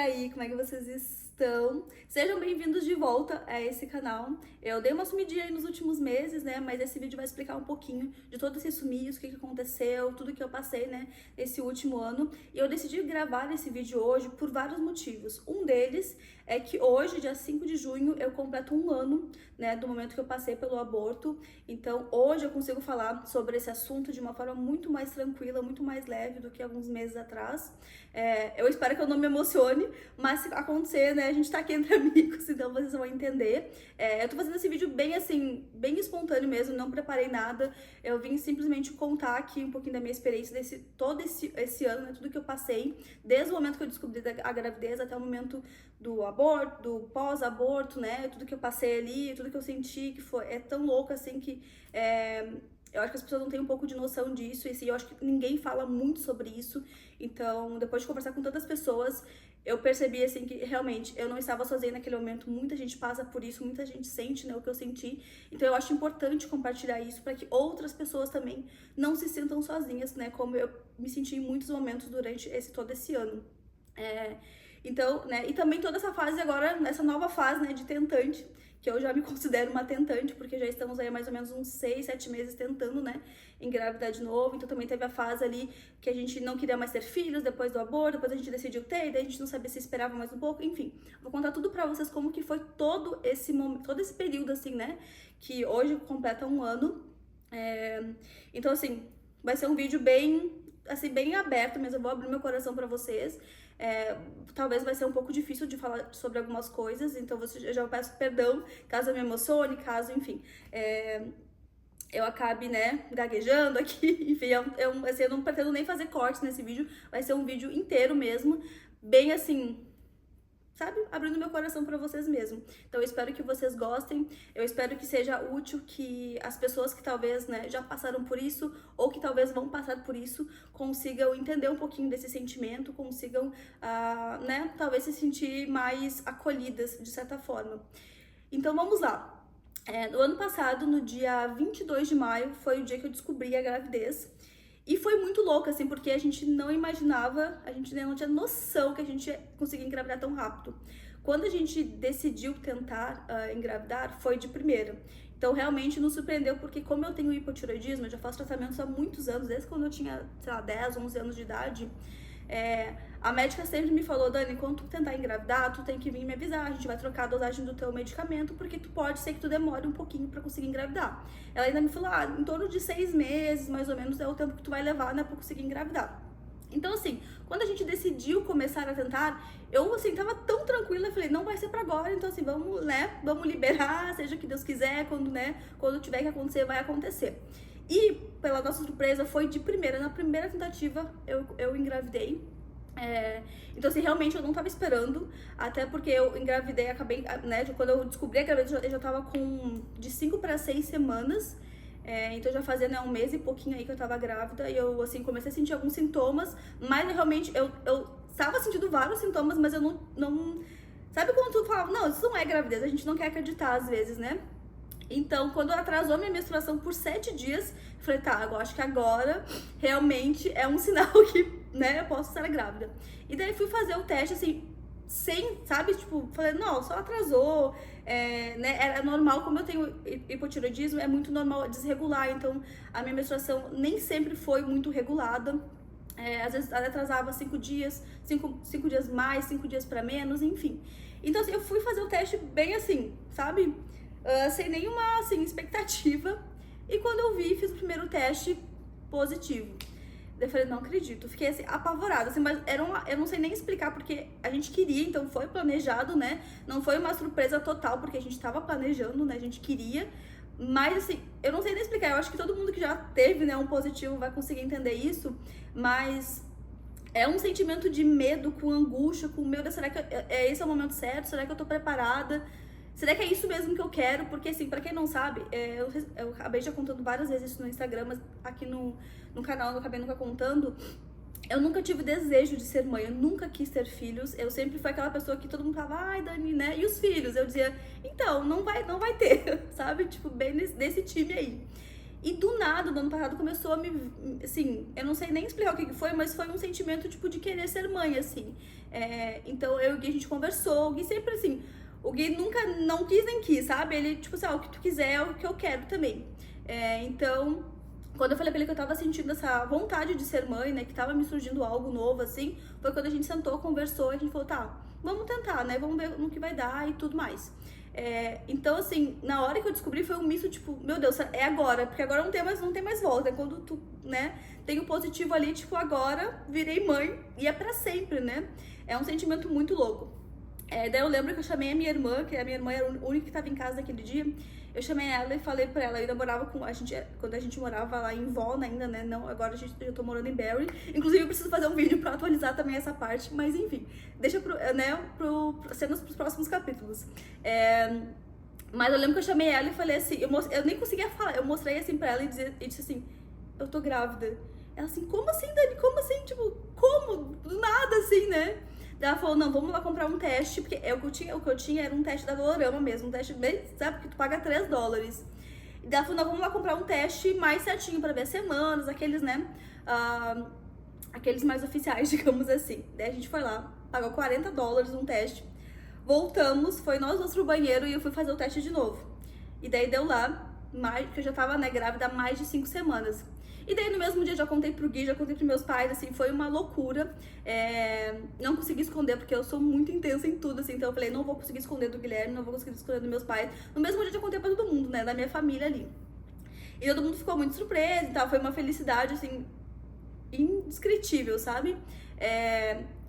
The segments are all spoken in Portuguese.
aí, como é que vocês estão? Sejam bem-vindos de volta a esse canal. Eu dei uma sumidinha aí nos últimos meses, né? Mas esse vídeo vai explicar um pouquinho de todo esse sumiço, o que aconteceu, tudo que eu passei, né, esse último ano. E eu decidi gravar esse vídeo hoje por vários motivos. Um deles é que hoje, dia 5 de junho, eu completo um ano, né, do momento que eu passei pelo aborto. Então, hoje eu consigo falar sobre esse assunto de uma forma muito mais tranquila, muito mais leve do que alguns meses atrás. Eu espero que eu não me emocione, mas se acontecer, né, a gente tá aqui entre amigos, então vocês vão entender. Eu tô fazendo esse vídeo bem assim, bem espontâneo mesmo, não preparei nada. Eu vim simplesmente contar aqui um pouquinho da minha experiência todo esse ano, né, tudo que eu passei, desde o momento que eu descobri a gravidez até o momento do aborto, do pós-aborto, né, tudo que eu passei ali, tudo que eu senti, que é tão louco assim que eu acho que as pessoas não têm um pouco de noção disso, e eu acho que ninguém fala muito sobre isso. Então, depois de conversar com tantas pessoas, eu percebi, assim, que realmente eu não estava sozinha naquele momento. Muita gente passa por isso, muita gente sente, né, o que eu senti. Então, eu acho importante compartilhar isso para que outras pessoas também não se sintam sozinhas, né, como eu me senti em muitos momentos durante todo esse ano. Então, né, e também toda essa fase agora, nessa nova fase, né, de tentante, que eu já me considero uma tentante, porque já estamos aí há mais ou menos uns 6, 7 meses tentando, né, engravidar de novo. Então também teve a fase ali que a gente não queria mais ter filhos depois do aborto, depois a gente decidiu ter, e daí a gente não sabia se esperava mais um pouco, enfim. Vou contar tudo pra vocês como que foi todo esse momento, todo esse período, assim, né, que hoje completa um ano. Então, assim, vai ser um vídeo bem, assim, bem aberto mesmo. Eu vou abrir meu coração pra vocês. Talvez vai ser um pouco difícil de falar sobre algumas coisas, então eu já peço perdão caso eu me emocione, caso, enfim, eu acabe, né, gaguejando aqui. Enfim, assim, eu não pretendo nem fazer cortes nesse vídeo, vai ser um vídeo inteiro mesmo, bem assim, sabe, abrindo meu coração pra vocês mesmo. Então eu espero que vocês gostem, eu espero que seja útil, que as pessoas que talvez, né, já passaram por isso, ou que talvez vão passar por isso, consigam entender um pouquinho desse sentimento, consigam, né, talvez se sentir mais acolhidas, de certa forma. Então vamos lá. No ano passado, no dia 22 de maio, foi o dia que eu descobri a gravidez. E foi muito louco, assim, porque a gente não imaginava, a gente não tinha noção que a gente ia conseguir engravidar tão rápido. Quando a gente decidiu tentar engravidar, foi de primeira. Então, realmente nos surpreendeu, porque como eu tenho hipotireoidismo, eu já faço tratamentos há muitos anos, desde quando eu tinha, sei lá, 10, 11 anos de idade. A médica sempre me falou: Dani, quando tu tentar engravidar, tu tem que vir me avisar, a gente vai trocar a dosagem do teu medicamento, porque pode ser que tu demore um pouquinho pra conseguir engravidar. Ela ainda me falou: em torno de 6 meses, mais ou menos, é o tempo que tu vai levar, né, pra conseguir engravidar. Então, assim, quando a gente decidiu começar a tentar, eu, assim, tava tão tranquila, eu falei: não vai ser pra agora, então, assim, vamos, né, vamos liberar, seja o que Deus quiser, quando tiver que acontecer, vai acontecer. E, pela nossa surpresa, foi de primeira. Na primeira tentativa, eu engravidei. Então, assim, realmente eu não tava esperando, até porque eu engravidei, acabei, né, quando eu descobri a gravidez, eu já tava com de 5 para 6 semanas. Então já fazia, né, um mês e pouquinho aí que eu tava grávida, e eu, assim, comecei a sentir alguns sintomas, mas realmente eu tava sentindo vários sintomas, mas eu não... Sabe quando tu falava: não, isso não é gravidez, a gente não quer acreditar às vezes, né? Então, quando atrasou minha menstruação por 7 dias, eu falei: tá, eu acho que agora realmente é um sinal que, né, eu posso estar grávida. E daí fui fazer o teste, assim, sem, sabe, tipo, falei: não, só atrasou, né, era normal, como eu tenho hipotireoidismo, é muito normal desregular, então a minha menstruação nem sempre foi muito regulada. Às vezes ela atrasava 5 dias, 5 dias mais, 5 dias pra menos, enfim. Então, assim, eu fui fazer o teste bem assim, sabe? Sem nenhuma, assim, expectativa. E quando eu vi, fiz o primeiro teste positivo. Daí eu falei: não acredito. Fiquei, assim, apavorada, assim, mas eu não sei nem explicar, porque a gente queria, então foi planejado, né? Não foi uma surpresa total, porque a gente tava planejando, né? A gente queria. Mas, assim, eu não sei nem explicar. Eu acho que todo mundo que já teve, né, um positivo vai conseguir entender isso. Mas é um sentimento de medo, com angústia, com medo. Será que esse é o momento certo? Será que eu tô preparada? Será que é isso mesmo que eu quero? Porque, assim, pra quem não sabe, eu acabei já contando várias vezes isso no Instagram, mas aqui no canal eu acabei nunca contando. Eu nunca tive desejo de ser mãe, eu nunca quis ter filhos. Eu sempre fui aquela pessoa que todo mundo falava: ai, Dani, né? E os filhos? Eu dizia: então, não vai ter, sabe? Tipo, bem desse time aí. E do nada, no ano passado, começou a assim, eu não sei nem explicar o que foi, mas foi um sentimento, tipo, de querer ser mãe, assim. Então, eu e o Gui, a gente conversou, o Gui sempre, assim, o Gui nunca, não quis nem quis, sabe? Ele, tipo assim, o que tu quiser é o que eu quero também. Então, quando eu falei pra ele que eu tava sentindo essa vontade de ser mãe, né, que tava me surgindo algo novo, assim, foi quando a gente sentou, conversou, e a gente falou, tá, vamos tentar, né, vamos ver no que vai dar e tudo mais. Então, assim, na hora que eu descobri foi um misto, tipo, meu Deus, é agora, porque agora não tem mais volta, é quando tu, né, tem o positivo ali, tipo, agora virei mãe e é pra sempre, né, é um sentimento muito louco. Daí eu lembro que eu chamei a minha irmã, que a minha irmã era a única que estava em casa naquele dia. Eu chamei ela e falei pra ela, eu ainda morava com a gente, quando a gente morava lá em Vaughan ainda, né? Não, agora eu tô morando em Barrie. Inclusive eu preciso fazer um vídeo pra atualizar também essa parte, mas enfim, deixa cenas pros próximos capítulos. Mas eu lembro que eu chamei ela e falei assim, eu nem conseguia falar, eu mostrei assim pra ela e disse assim, eu tô grávida. Ela assim, como assim, Dani? Como assim? Tipo, como? Do nada, assim, né? Ela falou, não, vamos lá comprar um teste, porque o que eu tinha era um teste da Dolorama mesmo, um teste bem, sabe, que tu paga $3. E ela falou, não, vamos lá comprar um teste mais certinho pra ver as semanas, aqueles, né, aqueles mais oficiais, digamos assim. Daí a gente foi lá, pagou $40 um teste, voltamos, foi nós dois pro banheiro e eu fui fazer o teste de novo. E daí deu lá, porque eu já tava, né, grávida há mais de 5 semanas. E daí no mesmo dia já contei pro Gui, já contei pros meus pais, assim, foi uma loucura. Não consegui esconder, porque eu sou muito intensa em tudo, assim, então eu falei, não vou conseguir esconder do Guilherme, não vou conseguir esconder dos meus pais. No mesmo dia já contei pra todo mundo, né, da minha família ali. E todo mundo ficou muito surpreso e tal, foi uma felicidade, assim, indescritível, sabe?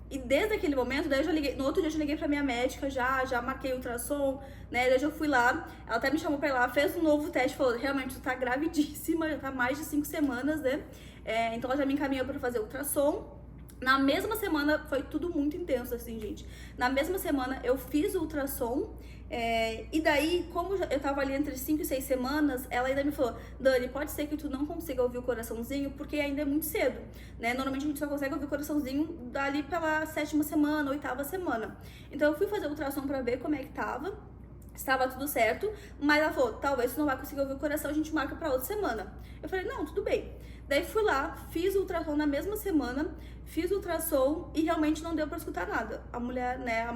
E desde aquele momento, daí eu já liguei, no outro dia eu já liguei pra minha médica, já marquei o ultrassom, né, daí eu fui lá, ela até me chamou pra ir lá, fez um novo teste, falou, realmente, tu tá gravidíssima, já tá mais de 5 semanas, né, então ela já me encaminhou pra fazer o ultrassom. Na mesma semana, foi tudo muito intenso, assim, gente. Na mesma semana, eu fiz o ultrassom, e daí, como eu tava ali entre 5 e 6 semanas, ela ainda me falou, Dani, pode ser que tu não consiga ouvir o coraçãozinho, porque ainda é muito cedo, né? Normalmente a gente só consegue ouvir o coraçãozinho dali pela 7ª semana, 8ª semana. Então eu fui fazer o ultrassom pra ver como é que tava, estava tudo certo, mas ela falou, talvez tu não vai conseguir ouvir o coração, a gente marca pra outra semana. Eu falei, não, tudo bem. Daí fui lá, fiz o ultrassom na mesma semana, fiz o ultrassom e realmente não deu pra escutar nada. A mulher, né,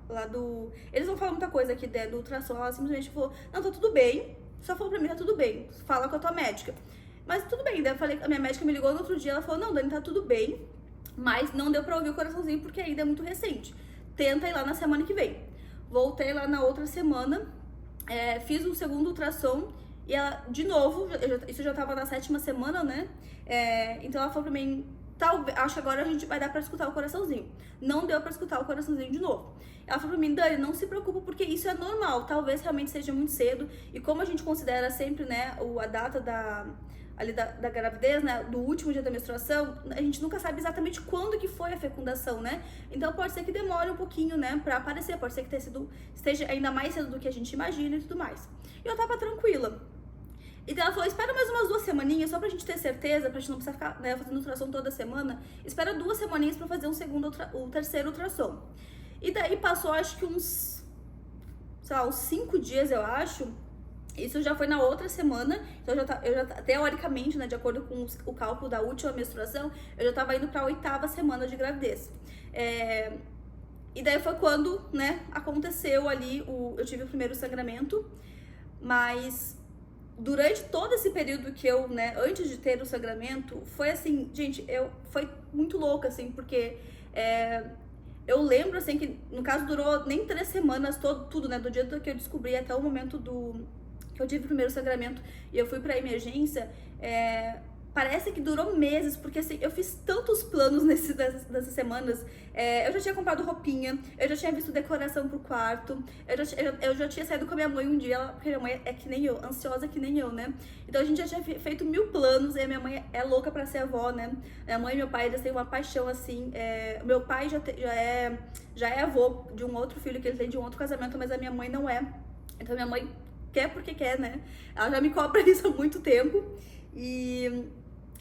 lá do... Eles não falam muita coisa aqui, né, do ultrassom, ela simplesmente falou, não, tá tudo bem, só falou pra mim, tá tudo bem, fala com a tua médica. Mas tudo bem, daí eu falei, a minha médica me ligou no outro dia, ela falou, não, Dani, tá tudo bem, mas não deu pra ouvir o coraçãozinho porque ainda é muito recente. Tenta ir lá na semana que vem. Voltei lá na outra semana, fiz o segundo ultrassom e ela, de novo, isso já tava na 7ª semana, né? Então ela falou pra mim, acho que agora a gente vai dar pra escutar o coraçãozinho. Não deu pra escutar o coraçãozinho de novo. Ela falou pra mim, Dani, não se preocupa porque isso é normal, talvez realmente seja muito cedo. E como a gente considera sempre, né, a data da gravidez, né, do último dia da menstruação, a gente nunca sabe exatamente quando que foi a fecundação, né? Então pode ser que demore um pouquinho, né, pra aparecer, pode ser que esteja ainda mais cedo do que a gente imagina e tudo mais. E eu tava tranquila. E daí ela falou, espera mais umas 2 semaninhas, só pra gente ter certeza, pra gente não precisar ficar, né, fazendo ultrassom toda semana. Espera 2 semaninhas pra fazer o terceiro ultrassom. E daí passou, acho que uns 5 dias, eu acho. Isso já foi na outra semana, então eu já teoricamente, né, de acordo com o cálculo da última menstruação, eu já tava indo pra 8ª semana de gravidez. E daí foi quando, né, aconteceu ali, eu tive o primeiro sangramento, mas durante todo esse período que eu, né, antes de ter o sangramento, foi assim, gente, foi muito louco, assim, porque eu lembro, assim, que no caso durou nem 3 semanas, tudo, né, do dia que eu descobri até o momento que eu tive o primeiro sangramento e eu fui pra emergência, parece que durou meses, porque assim, eu fiz tantos planos nessas semanas. Eu já tinha comprado roupinha, eu já tinha visto decoração pro quarto, eu já tinha saído com a minha mãe um dia, porque minha mãe é que nem eu, ansiosa que nem eu, né? Então a gente já tinha feito 1000 planos, e a minha mãe é louca pra ser avó, né? Minha mãe e meu pai, eles têm uma paixão assim. Meu pai já é avô de um outro filho que ele tem de um outro casamento, mas a minha mãe não é. Então minha mãe quer porque quer, né? Ela já me cobra isso há muito tempo.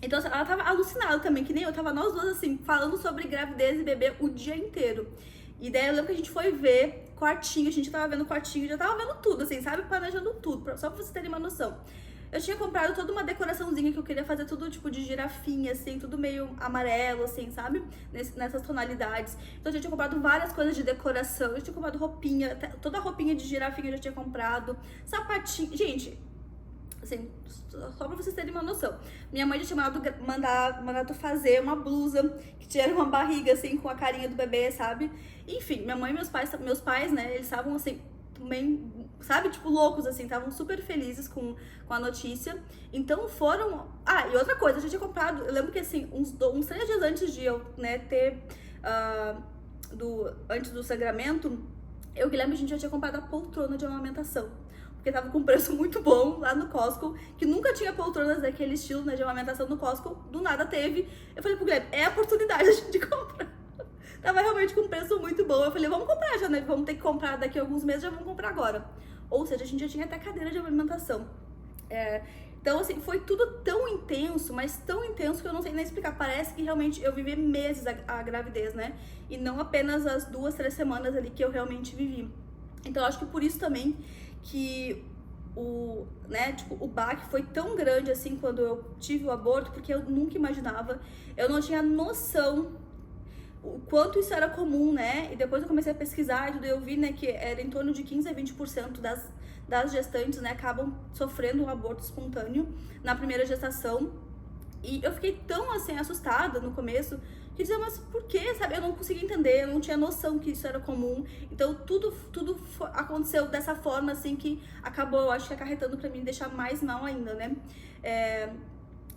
Então ela tava alucinada também, que nem eu, tava nós duas assim, falando sobre gravidez e bebê o dia inteiro. E daí eu lembro que a gente foi ver quartinho, a gente tava vendo quartinho, já tava vendo tudo, assim, sabe? Planejando tudo, só pra vocês terem uma noção. eu tinha comprado toda uma decoraçãozinha que eu queria fazer tudo tipo de girafinha, assim, tudo meio amarelo, assim, sabe? Nessas tonalidades. Então eu já tinha comprado várias coisas de decoração, eu tinha comprado roupinha, toda a roupinha de girafinha eu já tinha comprado, sapatinho. Gente, assim, só pra vocês terem uma noção. Minha mãe já tinha mandado fazer uma blusa que tinha uma barriga, assim, com a carinha do bebê, sabe? Enfim, minha mãe e meus pais, né, eles estavam, assim, também, sabe, tipo, loucos, assim, estavam super felizes com a notícia. Então foram... Ah, e outra coisa, eu já tinha comprado, eu lembro que, assim, uns 3 dias antes de eu, né, ter... antes do sangramento, eu e o Guilherme, a gente já tinha comprado a poltrona de amamentação. Porque tava com um preço muito bom lá no Costco, que nunca tinha poltronas daquele estilo, né, de amamentação no Costco, do nada teve. Eu falei pro Guilherme, é a oportunidade da gente comprar. Tava realmente com um preço muito bom. Eu falei, vamos comprar já, né? Vamos ter que comprar daqui a alguns meses, já vamos comprar agora. Ou seja, a gente já tinha até cadeira de amamentação. Então, assim, foi tudo tão intenso, mas tão intenso que eu não sei nem explicar. Parece que realmente eu vivi meses a gravidez, né? E não apenas as 2, 3 semanas ali que eu realmente vivi. Então, eu acho que por isso também que o baque foi tão grande assim quando eu tive o aborto, porque eu nunca imaginava, eu não tinha noção o quanto isso era comum, né? E depois eu comecei a pesquisar e tudo, eu vi, né, que era em torno de 15 a 20% das gestantes, né, acabam sofrendo um aborto espontâneo na primeira gestação. E eu fiquei tão, assim, assustada no começo, que dizia, mas por quê, sabe? Eu não conseguia entender, eu não tinha noção que isso era comum. Então, tudo aconteceu dessa forma, assim, que acabou, eu acho que acarretando pra mim deixar mais mal ainda, né?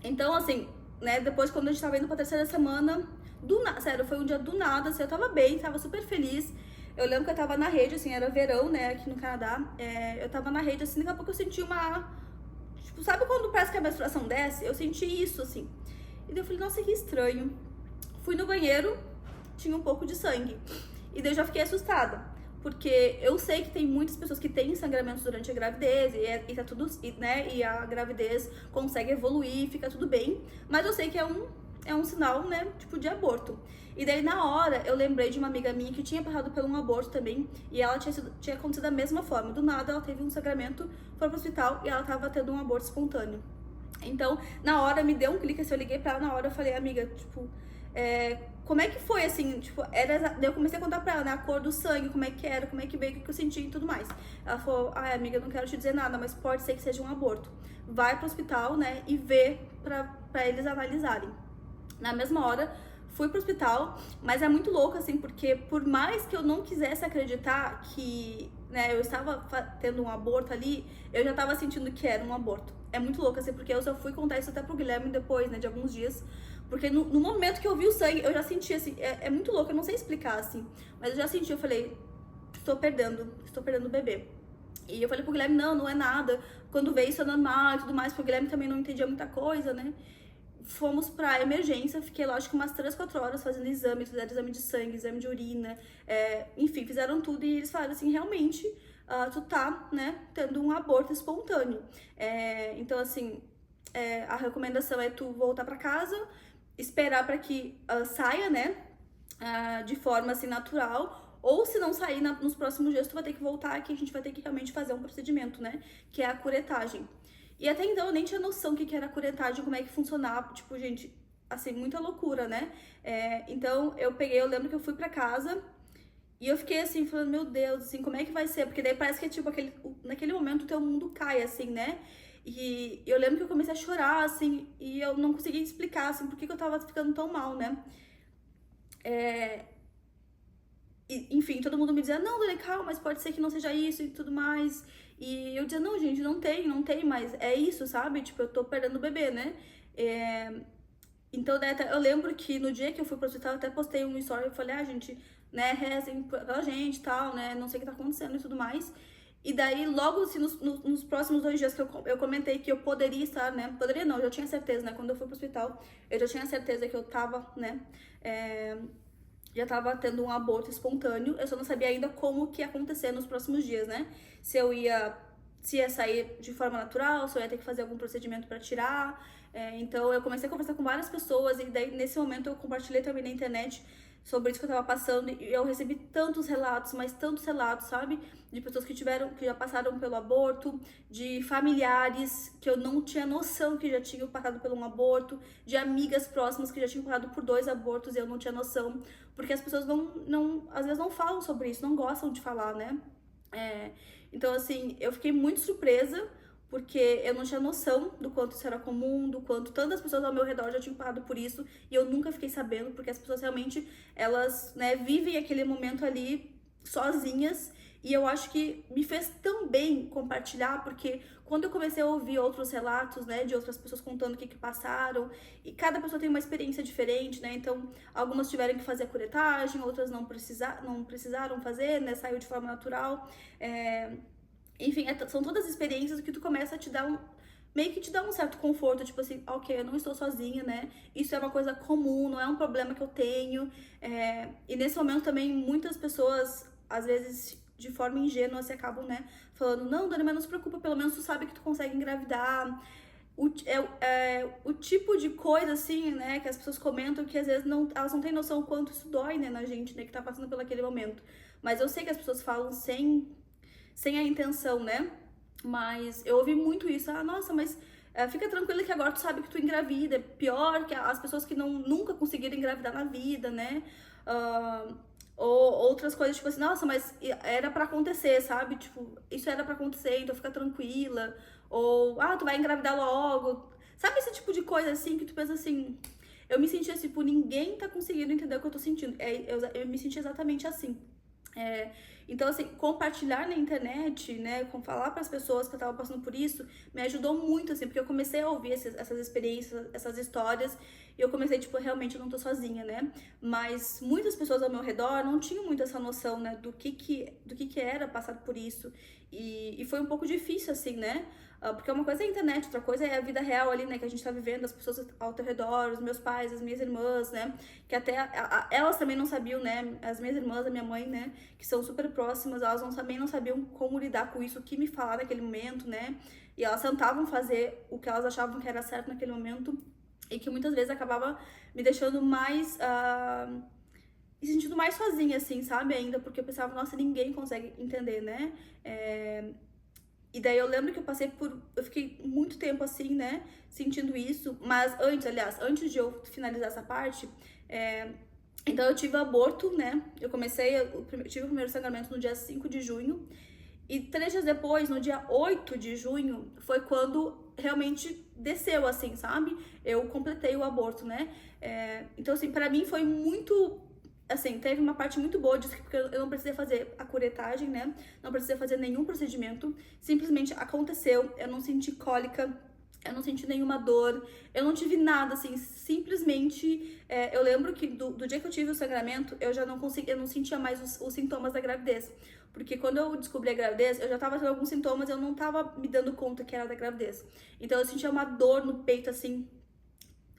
Então, assim, né, depois quando a gente tava indo pra 3ª semana, sério, foi um dia do nada, assim, eu tava bem, tava super feliz. Eu lembro que eu tava na rede, assim, era verão, né, aqui no Canadá. Eu tava na rede, assim, daqui a pouco eu senti tipo, sabe quando parece que a menstruação desce? Eu senti isso, assim. E daí eu falei, nossa, que estranho. Fui no banheiro, tinha um pouco de sangue. E daí eu já fiquei assustada. Porque eu sei que tem muitas pessoas que têm sangramentos durante a gravidez e tá tudo, né? E a gravidez consegue evoluir, fica tudo bem. Mas eu sei que é um sinal, né? Tipo, de aborto. E daí, na hora, eu lembrei de uma amiga minha que tinha passado por um aborto também. E ela tinha acontecido da mesma forma. Do nada, ela teve um sangramento, foi pro hospital e ela tava tendo um aborto espontâneo. Então, na hora, me deu um clique, assim, eu liguei pra ela na hora, eu falei, amiga, tipo... como é que foi, assim, tipo, daí eu comecei a contar pra ela, né, a cor do sangue, como é que era, como é que veio, o que eu senti e tudo mais. Ela falou, ai, amiga, eu não quero te dizer nada, mas pode ser que seja um aborto. Vai pro hospital, né, e vê pra eles analisarem. Na mesma hora, fui pro hospital, mas é muito louco, assim, porque por mais que eu não quisesse acreditar que, né, eu estava tendo um aborto ali, eu já tava sentindo que era um aborto. É muito louco, assim, porque eu só fui contar isso até pro Guilherme depois, né, de alguns dias. Porque no momento que eu vi o sangue, eu já senti, assim, é muito louco, eu não sei explicar, assim. Mas eu já senti, eu falei, estou perdendo o bebê. E eu falei pro Guilherme, não é nada. Quando veio isso é normal e tudo mais, porque o Guilherme também não entendia muita coisa, né? Fomos pra emergência, fiquei lá, acho que umas 3, 4 horas fazendo exame, fizeram exame de sangue, exame de urina, enfim, fizeram tudo e eles falaram assim, realmente, tu tá, né, tendo um aborto espontâneo. Então, assim, a recomendação é tu voltar pra casa, esperar para que saia, né, de forma assim natural, ou se não sair nos próximos dias, tu vai ter que voltar aqui, a gente vai ter que realmente fazer um procedimento, né, que é a curetagem. E até então eu nem tinha noção que era a curetagem, como é que funcionava, tipo, gente, assim, muita loucura, né? Então eu lembro que eu fui pra casa e eu fiquei assim, falando, meu Deus, assim, como é que vai ser? Porque daí parece que é tipo, naquele momento o teu mundo cai, assim, né? E eu lembro que eu comecei a chorar, assim, e eu não conseguia explicar, assim, por que eu tava ficando tão mal, né? Enfim, todo mundo me dizia, não, Dani, calma, mas pode ser que não seja isso e tudo mais. E eu dizia, não, gente, não tem, mas é isso, sabe? Tipo, eu tô perdendo o bebê, né? Então, né, eu lembro que no dia que eu fui pro hospital, eu até postei um story e falei, gente, né, rezem pela gente e tal, né, não sei o que tá acontecendo e tudo mais. E daí, logo assim, nos próximos 2 dias que eu comentei que eu poderia estar, né, poderia não, eu já tinha certeza, né, quando eu fui pro hospital, eu já tinha certeza que eu tava, né, já tava tendo um aborto espontâneo, eu só não sabia ainda como que ia acontecer nos próximos dias, né, se ia sair de forma natural, se eu ia ter que fazer algum procedimento pra tirar. Então eu comecei a conversar com várias pessoas e daí nesse momento eu compartilhei também na internet sobre isso que eu tava passando, e eu recebi tantos relatos, mas tantos relatos, sabe? De pessoas que já passaram pelo aborto, de familiares que eu não tinha noção que já tinham passado por um aborto, de amigas próximas que já tinham passado por 2 abortos e eu não tinha noção, porque as pessoas às vezes não falam sobre isso, não gostam de falar, né? É, então, assim, eu fiquei muito surpresa, porque eu não tinha noção do quanto isso era comum, do quanto tantas pessoas ao meu redor já tinham passado por isso, e eu nunca fiquei sabendo, porque as pessoas realmente, elas, né, vivem aquele momento ali sozinhas, e eu acho que me fez tão bem compartilhar, porque quando eu comecei a ouvir outros relatos, né, de outras pessoas contando o que passaram, e cada pessoa tem uma experiência diferente, né, então algumas tiveram que fazer a curetagem, outras não precisaram fazer, né, saiu de forma natural, enfim, são todas experiências que tu começa a te dar meio que te dá um certo conforto, tipo assim, ok, eu não estou sozinha, né? Isso é uma coisa comum, não é um problema que eu tenho. E nesse momento também muitas pessoas, às vezes, de forma ingênua, se acabam, né, falando, não, Dani, mas não se preocupa, pelo menos tu sabe que tu consegue engravidar. O tipo de coisa, assim, né, que as pessoas comentam que às vezes elas não têm noção o quanto isso dói, né, na gente, né, que tá passando por aquele momento. Mas eu sei que as pessoas falam sem a intenção, né? Mas eu ouvi muito isso. Ah, nossa, mas fica tranquila que agora tu sabe que tu engravida. É pior que as pessoas que nunca conseguiram engravidar na vida, né? Ou outras coisas, tipo assim, nossa, mas era pra acontecer, sabe? Tipo, isso era pra acontecer, então fica tranquila. Ou, tu vai engravidar logo. Sabe esse tipo de coisa, assim, que tu pensa assim... Eu me senti assim, tipo, ninguém tá conseguindo entender o que eu tô sentindo. Eu me senti exatamente assim. Então, assim, compartilhar na internet, né, falar para as pessoas que eu tava passando por isso, me ajudou muito, assim, porque eu comecei a ouvir essas experiências, essas histórias, e eu comecei, tipo, realmente eu não tô sozinha, né? Mas muitas pessoas ao meu redor não tinham muito essa noção, né, do que era passar por isso, e foi um pouco difícil, assim, né? Porque uma coisa é a internet, outra coisa é a vida real ali, né, que a gente tá vivendo, as pessoas ao teu redor, os meus pais, as minhas irmãs, né, que até elas também não sabiam, né, as minhas irmãs, a minha mãe, né, que são super próximas, elas também não sabiam como lidar com isso, o que me falar naquele momento, né, e elas tentavam fazer o que elas achavam que era certo naquele momento, e que muitas vezes acabava me deixando mais... me sentindo mais sozinha, assim, sabe, ainda, porque eu pensava, nossa, ninguém consegue entender, né, e daí eu lembro que eu fiquei muito tempo assim, né, sentindo isso, mas antes de eu finalizar essa parte, então eu tive aborto, né, eu tive o primeiro sangramento no dia 5 de junho, e 3 dias depois, no dia 8 de junho, foi quando realmente desceu, assim, sabe, eu completei o aborto, né, então assim, pra mim foi muito... Assim, teve uma parte muito boa disso, porque eu não precisei fazer a curetagem, né? Não precisei fazer nenhum procedimento. Simplesmente aconteceu, eu não senti cólica, eu não senti nenhuma dor, eu não tive nada, assim, simplesmente... eu lembro que do dia que eu tive o sangramento, eu não sentia mais os sintomas da gravidez. Porque quando eu descobri a gravidez, eu já tava tendo alguns sintomas, eu não tava me dando conta que era da gravidez. Então eu sentia uma dor no peito, assim,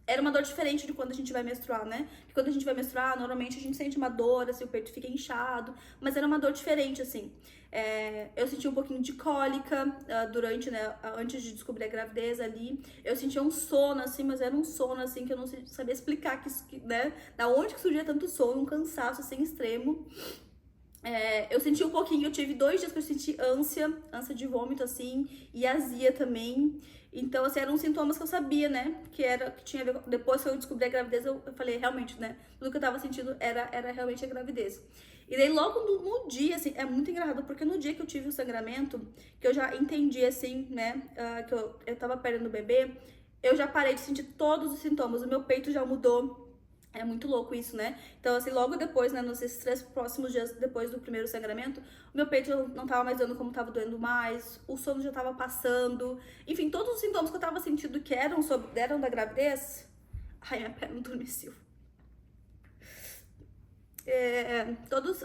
era uma dor diferente de quando a gente vai menstruar, né? Porque quando a gente vai menstruar, normalmente a gente sente uma dor, assim, o peito fica inchado, mas era uma dor diferente, assim. Eu senti um pouquinho de cólica durante, né, antes de descobrir a gravidez ali. Eu sentia um sono, assim, mas era um sono, assim, que eu não sabia explicar, né? Da onde que surgia tanto sono, um cansaço, assim, extremo. Eu senti um pouquinho, eu tive 2 dias que eu senti ânsia de vômito, assim, e azia também. Então, assim, eram sintomas que eu sabia, né, que tinha a ver, depois que eu descobri a gravidez, eu falei, realmente, né, tudo que eu tava sentindo era realmente a gravidez. E daí, logo no dia, assim, é muito engraçado, porque no dia que eu tive o sangramento, que eu já entendi, assim, né, que eu tava perdendo o bebê, eu já parei de sentir todos os sintomas, o meu peito já mudou. É muito louco isso, né? Então, assim, logo depois, né, nesses 3 próximos dias depois do primeiro sangramento, o meu peito não tava mais doendo como tava doendo mais, o sono já tava passando, enfim, todos os sintomas que eu tava sentindo que eram da gravidez, ai, minha perna adormeceu. Todos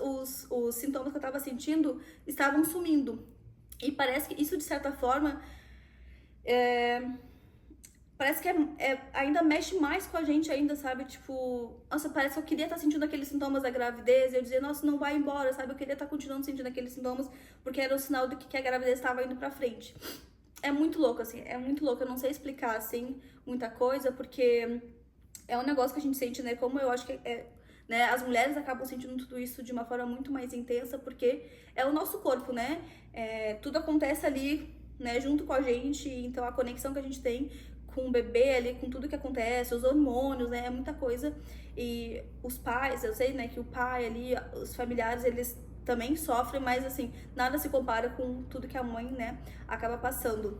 os sintomas que eu tava sentindo estavam sumindo. E parece que isso, de certa forma, parece que ainda mexe mais com a gente ainda, sabe? Tipo, nossa, parece que eu queria estar sentindo aqueles sintomas da gravidez. E eu dizia, nossa, não vai embora, sabe? Eu queria estar continuando sentindo aqueles sintomas, porque era o sinal de que a gravidez estava indo pra frente. É muito louco, assim, é muito louco. Eu não sei explicar, assim, muita coisa, porque é um negócio que a gente sente, né? Como eu acho que né? As mulheres acabam sentindo tudo isso de uma forma muito mais intensa, porque é o nosso corpo, né? Tudo acontece ali, né, junto com a gente, então a conexão que a gente tem com o bebê ali, com tudo que acontece, os hormônios, né, é muita coisa. E os pais, eu sei, né, que o pai ali, os familiares, eles também sofrem, mas assim, nada se compara com tudo que a mãe, né, acaba passando.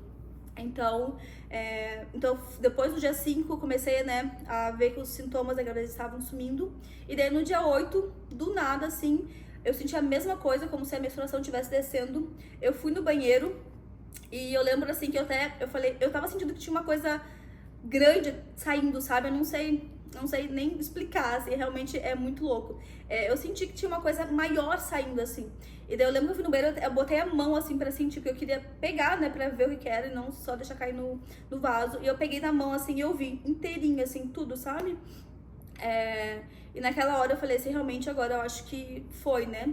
Então, depois do dia 5, eu comecei, né, a ver que os sintomas da gravidez estavam sumindo. E daí no dia 8, do nada, assim, eu senti a mesma coisa, como se a menstruação estivesse descendo. Eu fui no banheiro e eu lembro, assim, que eu falei, eu tava sentindo que tinha uma coisa grande saindo, sabe? Eu não sei nem explicar, assim, realmente é muito louco. Eu senti que tinha uma coisa maior saindo, assim. E daí eu lembro que eu fui no banheiro, eu botei a mão, assim, pra sentir, porque eu queria pegar, né, pra ver o que era e não só deixar cair no vaso. E eu peguei na mão, assim, e eu vi inteirinho, assim, tudo, sabe? E naquela hora eu falei assim, realmente agora eu acho que foi, né?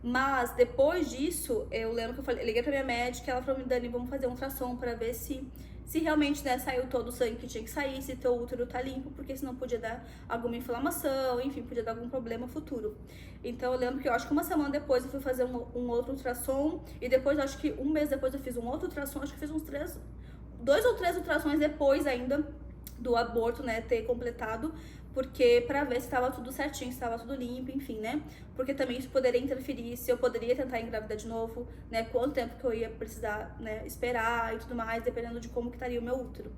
Mas depois disso, eu lembro que eu falei, liguei pra minha médica, ela falou, Dani, vamos fazer um ultrassom pra ver se realmente, né, saiu todo o sangue que tinha que sair, se teu útero tá limpo, porque senão podia dar alguma inflamação, enfim, podia dar algum problema futuro. Então eu lembro que eu acho que uma semana depois eu fui fazer um outro ultrassom, e depois, acho que um mês depois eu fiz um outro ultrassom, acho que fiz uns 2 ou 3 ultrassons depois ainda do aborto, né, ter completado, porque pra ver se estava tudo certinho, se estava tudo limpo, enfim, né? Porque também isso poderia interferir, se eu poderia tentar engravidar de novo, né? Quanto tempo que eu ia precisar, né, esperar e tudo mais, dependendo de como que estaria o meu útero.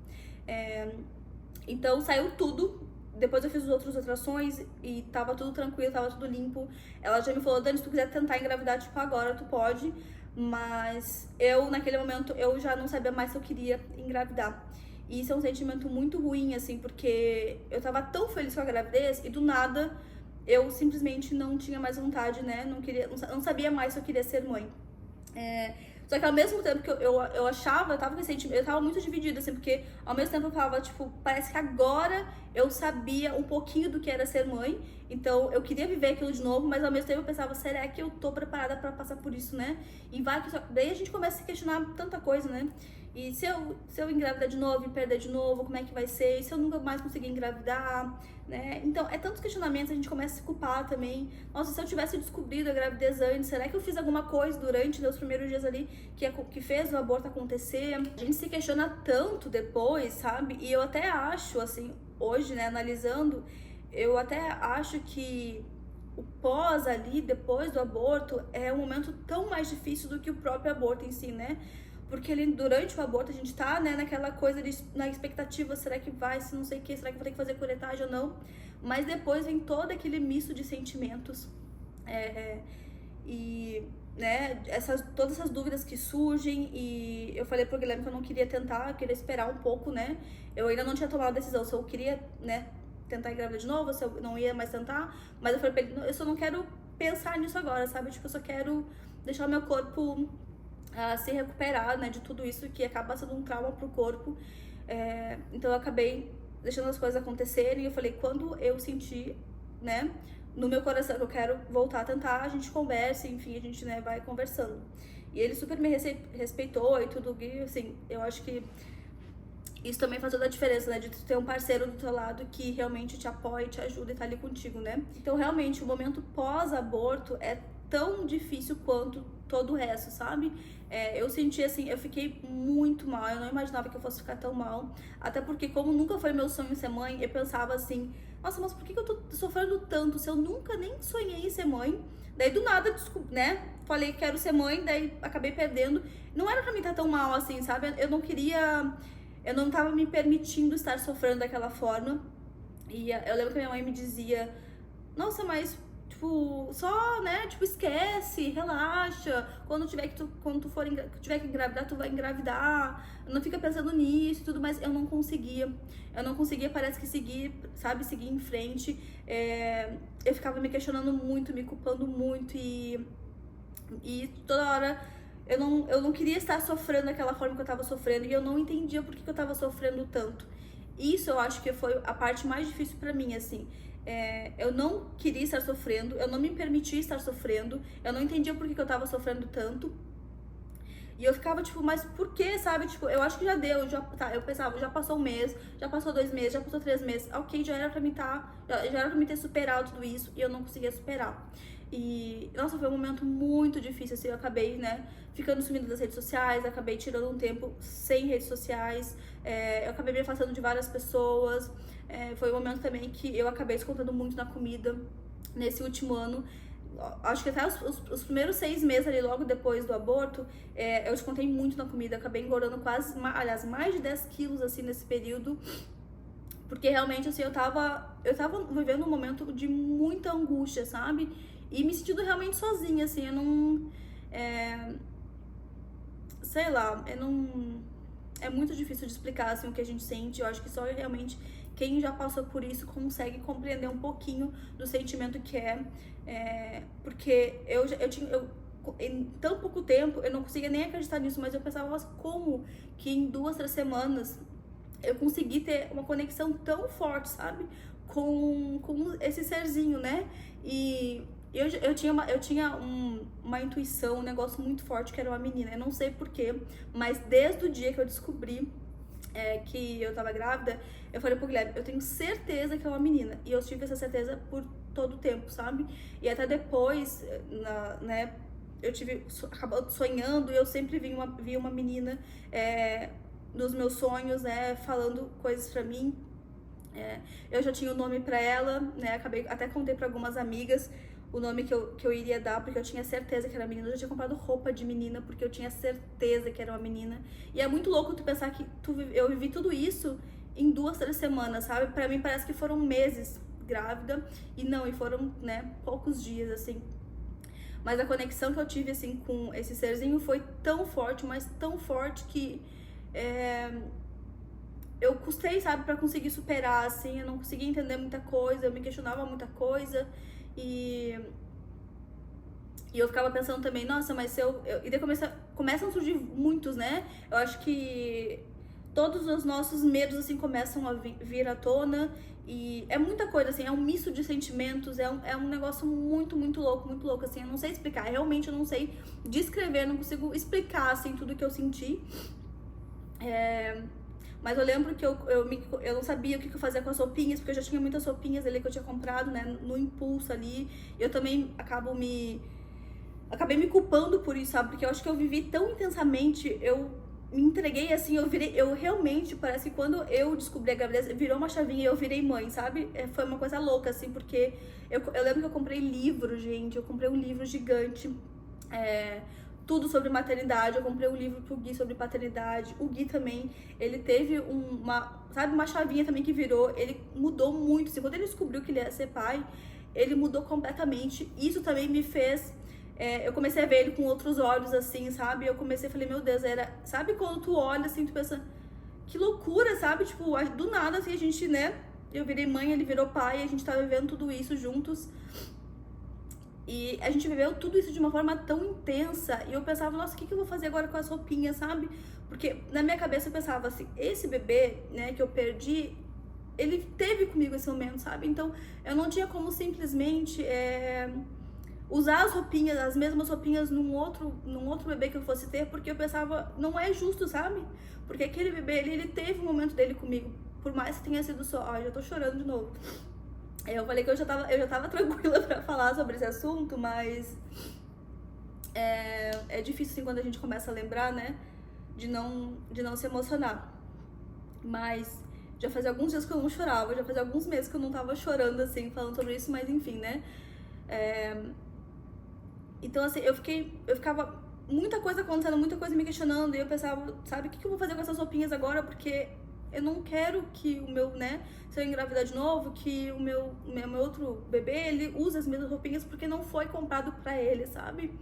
Então saiu tudo. Depois eu fiz os outros ultrassons e tava tudo tranquilo, tava tudo limpo. Ela já me falou, Dani, se tu quiser tentar engravidar, tipo, agora tu pode. Mas eu, naquele momento, eu já não sabia mais se eu queria engravidar. E isso é um sentimento muito ruim, assim, porque eu tava tão feliz com a gravidez e do nada eu simplesmente não tinha mais vontade, né? Não sabia mais se eu queria ser mãe. Só que ao mesmo tempo que eu achava, eu tava com esse sentimento, eu tava muito dividida, assim, porque ao mesmo tempo eu falava, tipo, parece que agora eu sabia um pouquinho do que era ser mãe, então eu queria viver aquilo de novo, mas ao mesmo tempo eu pensava, será que eu tô preparada pra passar por isso, né? E daí a gente começa a se questionar tanta coisa, né? E se eu engravidar de novo e perder de novo, como é que vai ser? E se eu nunca mais conseguir engravidar, né? Então, tantos questionamentos, a gente começa a se culpar também. Nossa, se eu tivesse descobrido a gravidez antes, será que eu fiz alguma coisa durante os primeiros dias ali que fez o aborto acontecer? A gente se questiona tanto depois, sabe? E eu até acho, assim, hoje, né, analisando, eu até acho que o pós ali, depois do aborto, é um momento tão mais difícil do que o próprio aborto em si, né? Porque ali, durante o aborto, a gente tá, né, naquela coisa na expectativa, será que vai, se não sei o que, será que vou ter que fazer curetagem ou não? Mas depois vem todo aquele misto de sentimentos. E, né, todas essas dúvidas que surgem, e eu falei pro Guilherme que eu não queria tentar, eu queria esperar um pouco, né? Eu ainda não tinha tomado a decisão se eu queria, né, tentar engravidar de novo, se eu não ia mais tentar, mas eu falei pra ele, eu só não quero pensar nisso agora, sabe? Tipo, eu só quero deixar o meu corpo se recuperar, né, de tudo isso que acaba sendo um trauma pro corpo. Então eu acabei deixando as coisas acontecerem, e eu falei, quando eu sentir, né, no meu coração que eu quero voltar a tentar, a gente conversa, enfim, a gente, né, vai conversando. E ele super me respeitou e tudo, e assim, eu acho que isso também faz toda a diferença, né, de tu ter um parceiro do teu lado que realmente te apoia, te ajuda e tá ali contigo, né. Então realmente o momento pós-aborto é tão difícil quanto todo o resto, sabe? Eu senti assim, eu fiquei muito mal, eu não imaginava que eu fosse ficar tão mal, até porque como nunca foi meu sonho ser mãe, eu pensava assim, nossa, mas por que eu tô sofrendo tanto se eu nunca nem sonhei em ser mãe? Daí do nada, né, falei que quero ser mãe, daí acabei perdendo, não era pra mim estar tão mal assim, sabe? Eu não tava me permitindo estar sofrendo daquela forma, e eu lembro que minha mãe me dizia, nossa, mas tipo, só, né, tipo, esquece, relaxa, quando tu tiver que engravidar, tu vai engravidar, não fica pensando nisso e tudo, mas eu não conseguia, parece que seguir em frente, eu ficava me questionando muito, me culpando muito, e toda hora eu não queria estar sofrendo daquela forma que eu tava sofrendo, e eu não entendia por que eu tava sofrendo tanto. Isso eu acho que foi a parte mais difícil pra mim, assim. Eu não queria estar sofrendo, eu não me permitia estar sofrendo, eu não entendia por que eu tava sofrendo tanto. E eu ficava, tipo, mas por quê, sabe? Tipo, eu acho que já deu, já, tá, eu pensava, já passou um mês, já passou 2 meses, já passou 3 meses, ok, já era pra mim já era pra mim ter superado tudo isso e eu não conseguia superar. E, nossa, foi um momento muito difícil, assim, eu acabei, né, ficando sumindo das redes sociais, acabei tirando um tempo sem redes sociais, eu acabei me afastando de várias pessoas, foi um momento também que eu acabei descontando muito na comida nesse último ano. Acho que até os primeiros 6 meses ali, logo depois do aborto, eu descontei muito na comida, acabei engordando quase, aliás, mais de 10 quilos, assim, nesse período, porque realmente, assim, eu tava vivendo um momento de muita angústia, sabe? E me sentindo realmente sozinha, assim, eu não, sei lá, eu não, é muito difícil de explicar, assim, o que a gente sente. Eu acho que só realmente quem já passou por isso consegue compreender um pouquinho do sentimento que porque em tão pouco tempo eu não conseguia nem acreditar nisso, mas eu pensava, mas como que em 2, 3 semanas eu consegui ter uma conexão tão forte, sabe? Com esse serzinho, né? E eu tinha uma intuição, um negócio muito forte que era uma menina. Eu não sei porquê, mas desde o dia que eu descobri que eu tava grávida, eu falei pro Guilherme, eu tenho certeza que é uma menina. E eu tive essa certeza por todo o tempo, sabe? E até depois, né, acabou sonhando e eu sempre vi uma menina nos meus sonhos, né, falando coisas pra mim. Eu já tinha o nome pra ela, né, até contei pra algumas amigas o nome que eu iria dar, porque eu tinha certeza que era menina. Eu já tinha comprado roupa de menina, porque eu tinha certeza que era uma menina. E é muito louco tu pensar que eu vivi tudo isso em 2, 3 semanas, sabe? Pra mim parece que foram meses grávida, e foram, né, poucos dias, assim. Mas a conexão que eu tive, assim, com esse serzinho foi tão forte, mas tão forte que eu custei, sabe, pra conseguir superar, assim. Eu não conseguia entender muita coisa, eu me questionava muita coisa. E eu ficava pensando também, nossa, mas se e daí começam a surgir muitos, né? Eu acho que todos os nossos medos, assim, começam a vir à tona. E é muita coisa, assim, é um misto de sentimentos, é um negócio muito louco, assim. Eu não sei explicar, realmente eu não sei descrever, não consigo explicar, assim, tudo que eu senti. Mas eu lembro que eu não sabia o que eu fazia com as roupinhas, porque eu já tinha muitas roupinhas ali que eu tinha comprado, né, no impulso ali. Eu também acabei me culpando por isso, sabe? Porque eu acho que eu vivi tão intensamente, eu me entreguei assim, eu realmente, parece que quando eu descobri a gravidez, virou uma chavinha e eu virei mãe, sabe? Foi uma coisa louca, assim, porque eu lembro que eu comprei livro, gente, eu comprei um livro gigante, tudo sobre maternidade. Eu comprei um livro pro Gui sobre paternidade. O Gui também, ele teve uma chavinha também que virou, ele mudou muito, assim, quando ele descobriu que ele ia ser pai, ele mudou completamente. Isso também me fez, eu comecei a ver ele com outros olhos, assim, sabe? Eu falei, meu Deus, sabe quando tu olha, assim, tu pensa, que loucura, sabe? Tipo, do nada, assim, a gente, né, eu virei mãe, ele virou pai, a gente tá vivendo tudo isso juntos. E a gente viveu tudo isso de uma forma tão intensa. E eu pensava, nossa, o que eu vou fazer agora com as roupinhas, sabe? Porque na minha cabeça eu pensava assim, esse bebê, né, que eu perdi, ele teve comigo esse momento, sabe? Então eu não tinha como simplesmente usar as mesmas roupinhas num outro bebê que eu fosse ter, porque eu pensava, não é justo, sabe? Porque aquele bebê, ele teve o momento dele comigo. Por mais que tenha sido só... Ai, já tô chorando de novo. Eu falei que eu já tava tranquila pra falar sobre esse assunto, mas é difícil, assim, quando a gente começa a lembrar, né, de não se emocionar. Mas já fazia alguns dias que eu não chorava, já fazia alguns meses que eu não tava chorando, assim, falando sobre isso, mas enfim, né. Então, assim, eu ficava muita coisa acontecendo, muita coisa me questionando, e eu pensava, sabe, o que eu vou fazer com essas roupinhas agora, porque eu não quero que o meu, né, se eu engravidar de novo, que o meu outro bebê, ele use as mesmas roupinhas, porque não foi comprado pra ele, sabe?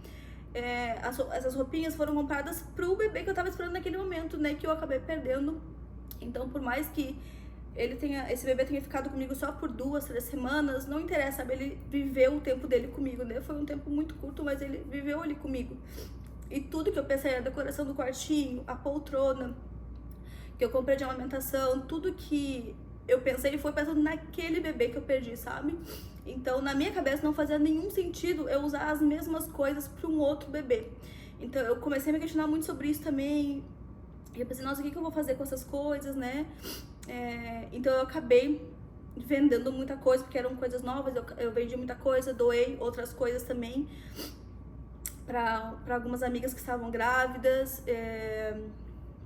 Essas roupinhas foram compradas pro bebê que eu tava esperando naquele momento, né, que eu acabei perdendo. Então, por mais que esse bebê tenha ficado comigo só por 2, 3 semanas, não interessa, sabe? Ele viveu o tempo dele comigo, né? Foi um tempo muito curto, mas ele viveu ali comigo. E tudo que eu pensei, a decoração do quartinho, a poltrona que eu comprei de amamentação, tudo que eu pensei foi pensando naquele bebê que eu perdi, sabe? Então, na minha cabeça não fazia nenhum sentido eu usar as mesmas coisas para um outro bebê. Então eu comecei a me questionar muito sobre isso também. E eu pensei, nossa, o que eu vou fazer com essas coisas, né? Então eu acabei vendendo muita coisa, porque eram coisas novas, eu vendi muita coisa, doei outras coisas também para algumas amigas que estavam grávidas.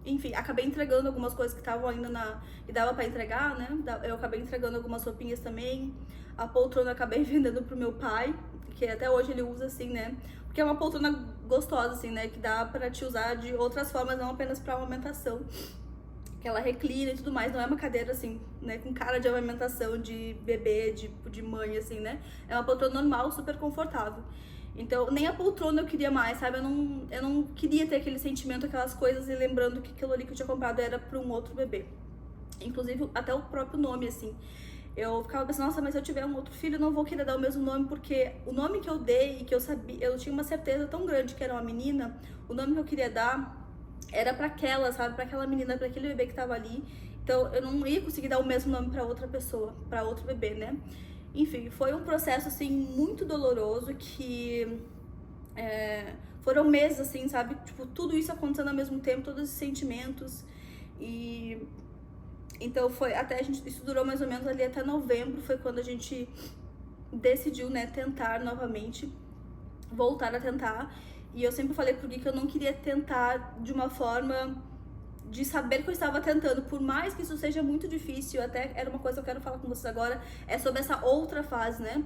Enfim, acabei entregando algumas coisas que estavam ainda e dava para entregar, né? Eu acabei entregando algumas roupinhas também. A poltrona eu acabei vendendo pro meu pai, que até hoje ele usa assim, né? Porque é uma poltrona gostosa, assim, né? Que dá para te usar de outras formas, não apenas para amamentação. Que ela reclina e tudo mais, não é uma cadeira assim, né, com cara de amamentação, de bebê, de mãe, assim, né? É uma poltrona normal, super confortável. Então, nem a poltrona eu queria mais, sabe? Eu não queria ter aquele sentimento, aquelas coisas, e lembrando que aquilo ali que eu tinha comprado era para um outro bebê. Inclusive, até o próprio nome, assim. Eu ficava pensando, nossa, mas se eu tiver um outro filho, eu não vou querer dar o mesmo nome, porque o nome que eu dei, que eu sabia, eu tinha uma certeza tão grande que era uma menina, o nome que eu queria dar era pra aquela, sabe? Pra aquela menina, pra aquele bebê que tava ali. Então eu não ia conseguir dar o mesmo nome pra outra pessoa, pra outro bebê, né? Enfim, foi um processo, assim, muito doloroso que... foram meses, assim, sabe? Tipo, tudo isso acontecendo ao mesmo tempo, todos esses sentimentos. E... Então foi até a gente... Isso durou mais ou menos ali até novembro, foi quando a gente decidiu, né, tentar novamente, voltar a tentar. E eu sempre falei pro Gui que eu não queria tentar de uma forma de saber que eu estava tentando, por mais que isso seja muito difícil, até era uma coisa que eu quero falar com vocês agora, é sobre essa outra fase, né,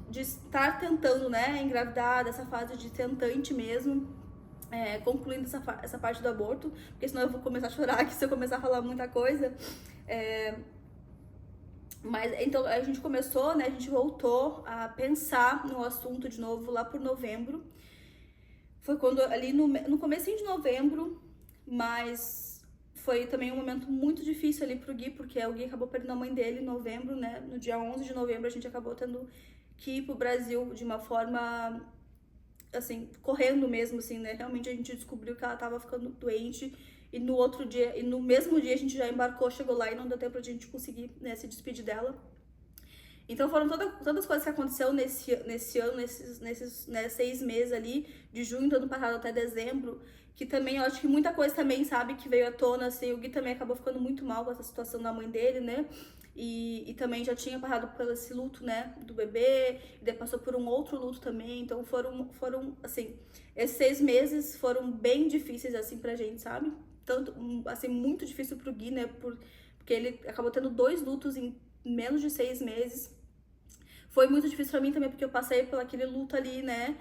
de estar tentando, né, engravidar, dessa fase de tentante mesmo, concluindo essa parte do aborto, porque senão eu vou começar a chorar aqui se eu começar a falar muita coisa. Mas então a gente começou, né, a gente voltou a pensar no assunto de novo lá por novembro. Foi quando ali no comecinho de novembro, mas foi também um momento muito difícil ali pro Gui, porque o Gui acabou perdendo a mãe dele em novembro, né? No dia 11 de novembro a gente acabou tendo que ir pro Brasil de uma forma, assim, correndo mesmo, assim, né? Realmente a gente descobriu que ela tava ficando doente e no outro dia, e no mesmo dia a gente já embarcou, chegou lá e não deu tempo pra gente conseguir, né, se despedir dela. Então foram todas as coisas que aconteceram nesse ano, né, 6 meses ali, de junho do ano passado até dezembro, que também eu acho que muita coisa também, sabe, que veio à tona, assim, o Gui também acabou ficando muito mal com essa situação da mãe dele, né, e também já tinha passado por esse luto, né, do bebê, e daí passou por um outro luto também, então foram assim, esses 6 meses foram bem difíceis, assim, pra gente, sabe, tanto, assim, muito difícil pro Gui, né, porque ele acabou tendo 2 lutos em menos de 6 meses. Foi muito difícil pra mim também, porque eu passei por aquele luto ali, né,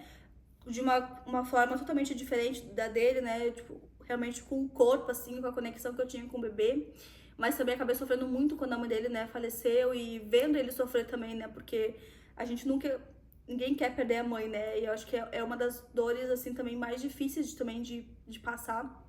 de uma forma totalmente diferente da dele, né, tipo, realmente com o corpo, assim, com a conexão que eu tinha com o bebê. Mas também acabei sofrendo muito quando a mãe dele, né, faleceu e vendo ele sofrer também, né, porque a gente nunca... Ninguém quer perder a mãe, né, e eu acho que é uma das dores, assim, também mais difíceis de passar.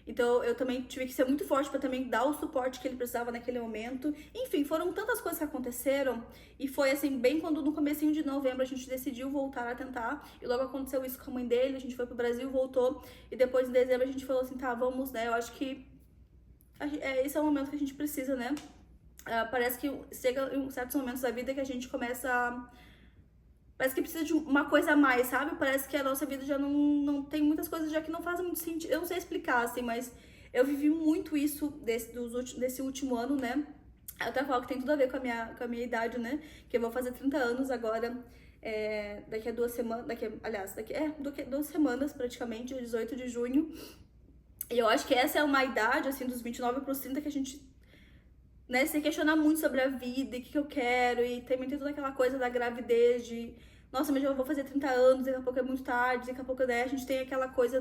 Então eu também tive que ser muito forte para também dar o suporte que ele precisava naquele momento. Enfim, foram tantas coisas que aconteceram e foi assim, bem quando no comecinho de novembro a gente decidiu voltar a tentar e logo aconteceu isso com a mãe dele, a gente foi pro Brasil, voltou e depois em dezembro a gente falou assim, tá, vamos, né, eu acho que esse é o momento que a gente precisa, né. Parece que chega em certos momentos da vida que a gente começa a... Parece que precisa de uma coisa a mais, sabe? Parece que a nossa vida já não tem muitas coisas já que não fazem muito sentido. Eu não sei explicar, assim, mas eu vivi muito isso desse último ano, né? Eu até falo que tem tudo a ver com a minha idade, né? Que eu vou fazer 30 anos agora, daqui a 2 semanas, daqui a 2 semanas praticamente, 18 de junho. E eu acho que essa é uma idade, assim, dos 29 pros 30 que a gente, né, se questionar muito sobre a vida e o que eu quero, e também tem toda aquela coisa da gravidez, de nossa, mas eu vou fazer 30 anos, daqui a pouco é muito tarde, daqui a pouco, né, a gente tem aquela coisa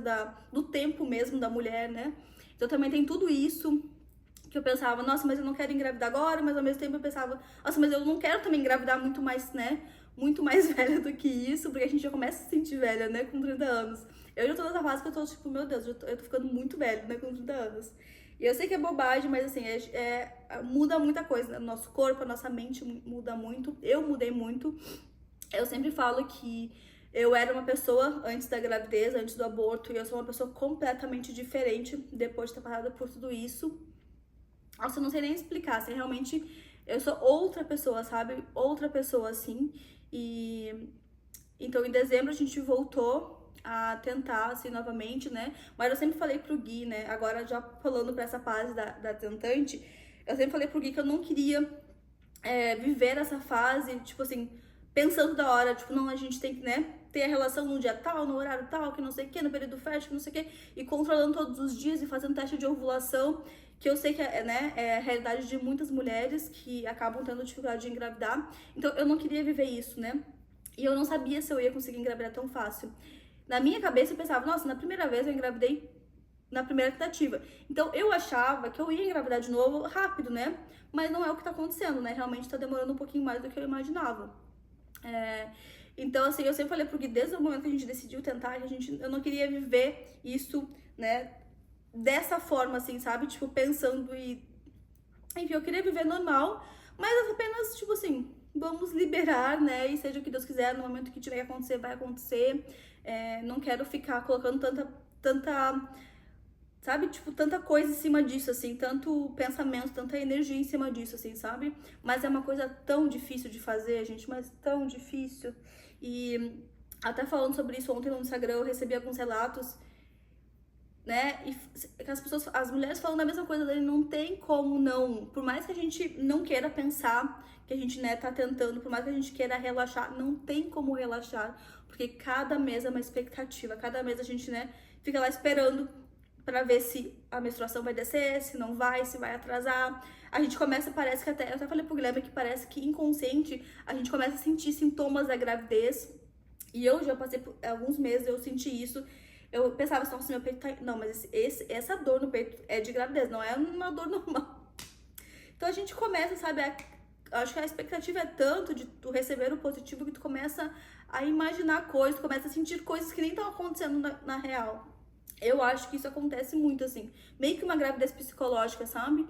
do tempo mesmo da mulher, né? Então também tem tudo isso que eu pensava, nossa, mas eu não quero engravidar agora, mas ao mesmo tempo eu pensava, nossa, mas eu não quero também engravidar muito mais, né, muito mais velha do que isso, porque a gente já começa a se sentir velha, né, com 30 anos. Eu já tô nessa fase que eu tô tipo, meu Deus, eu tô ficando muito velha, né, com 30 anos. E eu sei que é bobagem, mas assim, muda muita coisa, né? Nosso corpo, a nossa mente muda muito. Eu mudei muito. Eu sempre falo que eu era uma pessoa antes da gravidez, antes do aborto, e eu sou uma pessoa completamente diferente depois de ter passado por tudo isso. Nossa, eu não sei nem explicar, assim, realmente eu sou outra pessoa, sabe? Outra pessoa, assim. E então em dezembro a gente voltou a tentar, assim, novamente, né? Mas eu sempre falei pro Gui, né? Agora já falando pra essa fase da tentante, eu sempre falei pro Gui que eu não queria viver essa fase, tipo assim, pensando da hora, tipo, não, a gente tem que, né, ter a relação no dia tal, no horário tal, que não sei o que, no período fértil, que não sei o que, e controlando todos os dias e fazendo teste de ovulação, que eu sei que é a realidade de muitas mulheres que acabam tendo dificuldade de engravidar. Então eu não queria viver isso, né? E eu não sabia se eu ia conseguir engravidar tão fácil. Na minha cabeça eu pensava, nossa, na primeira vez eu engravidei na primeira tentativa. Então eu achava que eu ia engravidar de novo rápido, né? Mas não é o que tá acontecendo, né? Realmente tá demorando um pouquinho mais do que eu imaginava. Então, assim, eu sempre falei pro Gui, desde o momento que a gente decidiu tentar, que eu não queria viver isso, né? Dessa forma, assim, sabe? Tipo, pensando e... Enfim, eu queria viver normal, mas apenas, tipo assim, vamos liberar, né? E seja o que Deus quiser, no momento que tiver que acontecer, vai acontecer. Não quero ficar colocando tanta sabe? Tipo, tanta coisa em cima disso, assim, tanto pensamento, tanta energia em cima disso, assim, sabe? Mas é uma coisa tão difícil de fazer, gente, mas tão difícil. E até falando sobre isso ontem no Instagram, eu recebi alguns relatos, né? E as pessoas, as mulheres falando a mesma coisa dele, não tem como não. Por mais que a gente não queira pensar, que a gente, né, tá tentando, por mais que a gente queira relaxar, não tem como relaxar, porque cada mês é uma expectativa, cada mês a gente, né, fica lá esperando pra ver se a menstruação vai descer, se não vai, se vai atrasar. A gente começa, parece que eu até falei pro Guilherme que parece que inconsciente a gente começa a sentir sintomas da gravidez. E eu já passei por alguns meses, eu senti isso. Eu pensava assim, nossa, meu peito tá... Não, mas essa dor no peito é de gravidez, não é uma dor normal. Então a gente começa, sabe, acho que a expectativa é tanto de tu receber o positivo que tu começa a imaginar coisas, tu começa a sentir coisas que nem estão acontecendo na real. Eu acho que isso acontece muito, assim, meio que uma gravidez psicológica, sabe?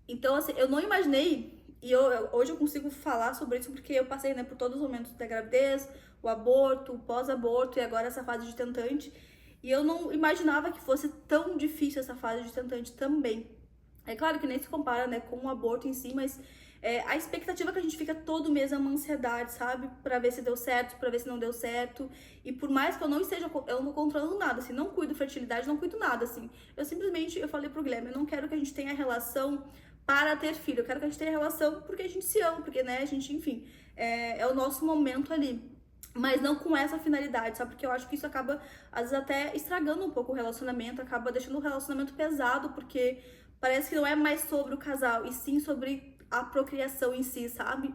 Então, assim, eu não imaginei, hoje eu consigo falar sobre isso porque eu passei, né, por todos os momentos da gravidez, o aborto, o pós-aborto e agora essa fase de tentante. E eu não imaginava que fosse tão difícil essa fase de tentante também. É claro que nem se compara, né, com o aborto em si, mas a expectativa que a gente fica todo mês é uma ansiedade, sabe? Pra ver se deu certo, pra ver se não deu certo. E por mais que eu não esteja, eu não tô controlando nada, assim, não cuido fertilidade, não cuido nada, assim. Eu falei pro Guilherme, eu não quero que a gente tenha relação para ter filho, eu quero que a gente tenha relação porque a gente se ama, porque, né, a gente, enfim, é o nosso momento ali. Mas não com essa finalidade, sabe? Porque eu acho que isso acaba, às vezes, até estragando um pouco o relacionamento, acaba deixando o relacionamento pesado, porque parece que não é mais sobre o casal, e sim sobre a procriação em si, sabe?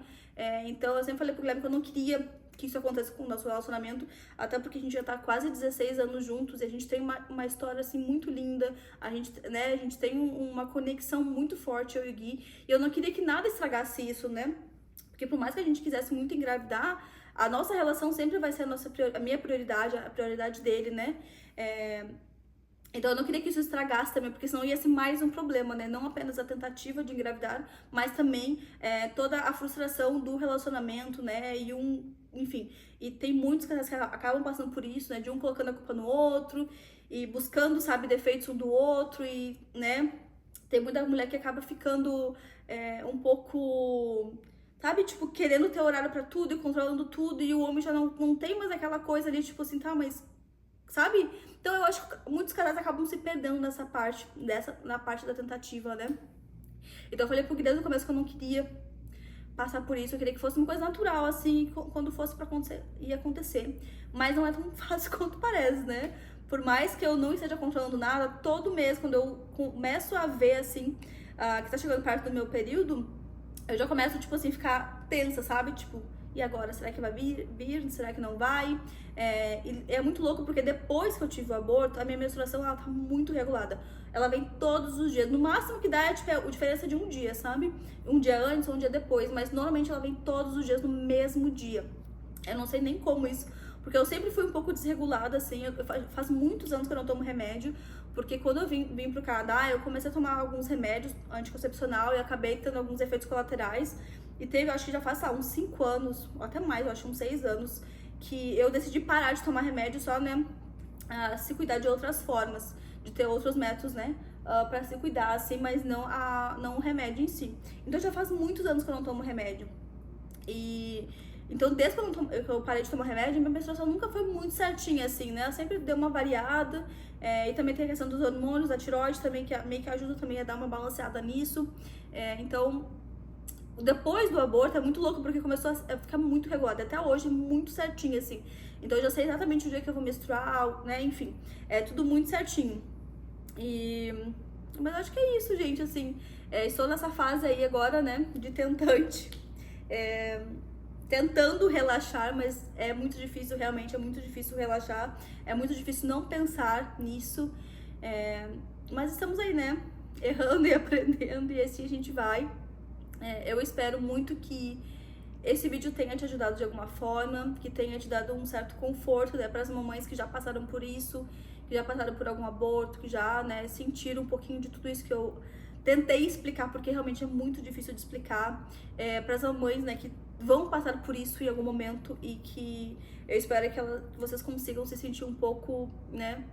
Então eu sempre falei pro Guilherme que eu não queria que isso acontecesse com o nosso relacionamento, até porque a gente já tá quase 16 anos juntos e a gente tem uma história assim muito linda, a gente tem uma conexão muito forte, eu e o Gui, e eu não queria que nada estragasse isso, né? Porque por mais que a gente quisesse muito engravidar, a nossa relação sempre vai ser a minha prioridade, a prioridade dele, né? Então eu não queria que isso estragasse também, porque senão ia ser mais um problema, né? Não apenas a tentativa de engravidar, mas também toda a frustração do relacionamento, né? Enfim, e tem muitos casais que acabam passando por isso, né? De um colocando a culpa no outro e buscando, sabe, defeitos um do outro e, né? Tem muita mulher que acaba ficando um pouco, sabe, tipo, querendo ter horário pra tudo e controlando tudo, e o homem já não tem mais aquela coisa ali, tipo assim, tá, mas, sabe? Então eu acho que muitos casais acabam se perdendo nessa parte, na parte da tentativa, né? Então eu falei pro Gui desde o começo que eu não queria passar por isso, eu queria que fosse uma coisa natural, assim, quando fosse pra acontecer, ia acontecer. Mas não é tão fácil quanto parece, né? Por mais que eu não esteja controlando nada, todo mês, quando eu começo a ver, assim, que tá chegando perto do meu período, eu já começo, tipo assim, ficar tensa, sabe? Tipo, e agora? Será que vai vir? Será que não vai? É muito louco porque depois que eu tive o aborto, a minha menstruação, ela tá muito regulada. Ela vem todos os dias. No máximo que dá é tipo, a diferença de um dia, sabe? Um dia antes ou um dia depois. Mas normalmente ela vem todos os dias no mesmo dia. Eu não sei nem como isso. Porque eu sempre fui um pouco desregulada, assim. Faz muitos anos que eu não tomo remédio. Porque quando eu vim pro Canadá, eu comecei a tomar alguns remédios anticoncepcional e acabei tendo alguns efeitos colaterais. E teve, acho que já faz, uns 5 anos, ou até mais, eu acho uns 6 anos, que eu decidi parar de tomar remédio só, né, se cuidar de outras formas, de ter outros métodos, né, pra se cuidar, assim, mas não o remédio em si. Então já faz muitos anos que eu não tomo remédio. E Então, desde que eu parei de tomar remédio, minha menstruação nunca foi muito certinha, assim, né? Ela sempre deu uma variada. E também tem a questão dos hormônios, da tireoide também, que meio que ajuda também a dar uma balanceada nisso. Então, depois do aborto é muito louco, porque começou a ficar muito regulado. Até hoje, muito certinho, assim. Então, eu já sei exatamente o dia que eu vou menstruar, né? Enfim, é tudo muito certinho. Mas acho que é isso, gente, assim. Estou nessa fase aí agora, né, de tentante. Tentando relaxar, mas é muito difícil, realmente é muito difícil relaxar, é muito difícil não pensar nisso, mas estamos aí, né, errando e aprendendo, e assim a gente vai. Eu espero muito que esse vídeo tenha te ajudado de alguma forma, que tenha te dado um certo conforto, né, para as mamães que já passaram por isso, que já passaram por algum aborto, que já, né, sentiram um pouquinho de tudo isso que eu tentei explicar, porque realmente é muito difícil de explicar, para as mamães, né, que vão passar por isso em algum momento, e que eu espero que vocês consigam se sentir um pouco, né,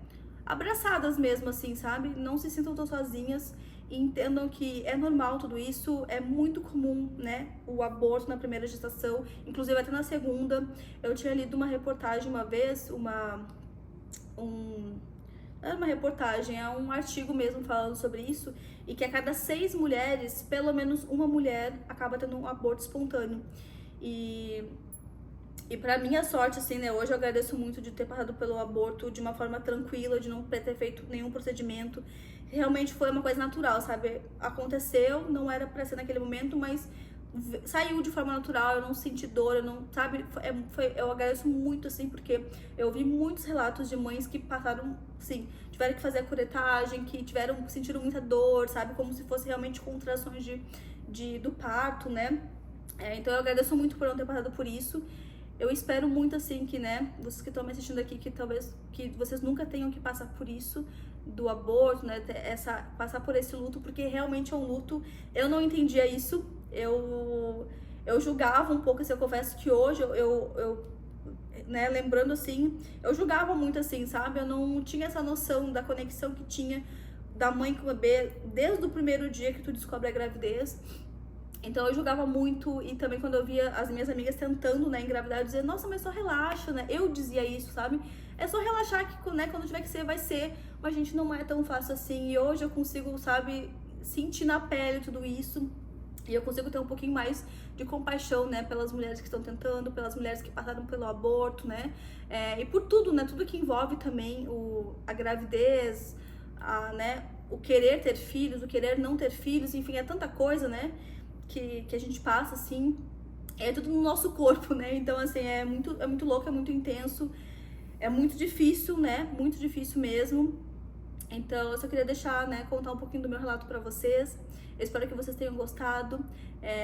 abraçadas mesmo, assim, sabe? Não se sintam tão sozinhas e entendam que é normal tudo isso, é muito comum, né, o aborto na primeira gestação, inclusive até na segunda. Eu tinha lido uma reportagem uma vez, era uma reportagem, é um artigo mesmo falando sobre isso, e que a cada 6 mulheres, pelo menos uma mulher acaba tendo um aborto espontâneo. E pra minha sorte, assim, né, hoje eu agradeço muito de ter passado pelo aborto de uma forma tranquila, de não ter feito nenhum procedimento. Realmente foi uma coisa natural, sabe? Aconteceu, não era pra ser naquele momento, mas saiu de forma natural, eu não senti dor, eu não, sabe? Eu agradeço muito, assim, porque eu vi muitos relatos de mães que passaram, assim, tiveram que fazer a curetagem, que sentiram muita dor, sabe? Como se fosse realmente contrações do parto, né? Então eu agradeço muito por não ter passado por isso. Eu espero muito, assim, que, né, vocês que estão me assistindo aqui, que talvez que vocês nunca tenham que passar por isso, do aborto, né, passar por esse luto, porque realmente é um luto. Eu não entendia isso, eu julgava um pouco, assim, eu confesso que hoje né, lembrando assim, eu julgava muito, assim, sabe? Eu não tinha essa noção da conexão que tinha da mãe com o bebê desde o primeiro dia que tu descobre a gravidez. Então eu julgava muito, e também quando eu via as minhas amigas tentando, né, engravidar, eu dizia, nossa, mas só relaxa, né? Eu dizia isso, sabe? É só relaxar que, né, quando tiver que ser, vai ser. Mas, gente, não é tão fácil assim. E hoje eu consigo, sabe, sentir na pele tudo isso. E eu consigo ter um pouquinho mais de compaixão, né, pelas mulheres que estão tentando, pelas mulheres que passaram pelo aborto, né? E por tudo, né? Tudo que envolve também a gravidez, né, o querer ter filhos, o querer não ter filhos, enfim, é tanta coisa, né? Que a gente passa, assim, é tudo no nosso corpo, né? Então, assim, é muito louco, é muito intenso, é muito difícil, né? Muito difícil mesmo. Então, eu só queria deixar, né, contar um pouquinho do meu relato pra vocês. Eu espero que vocês tenham gostado,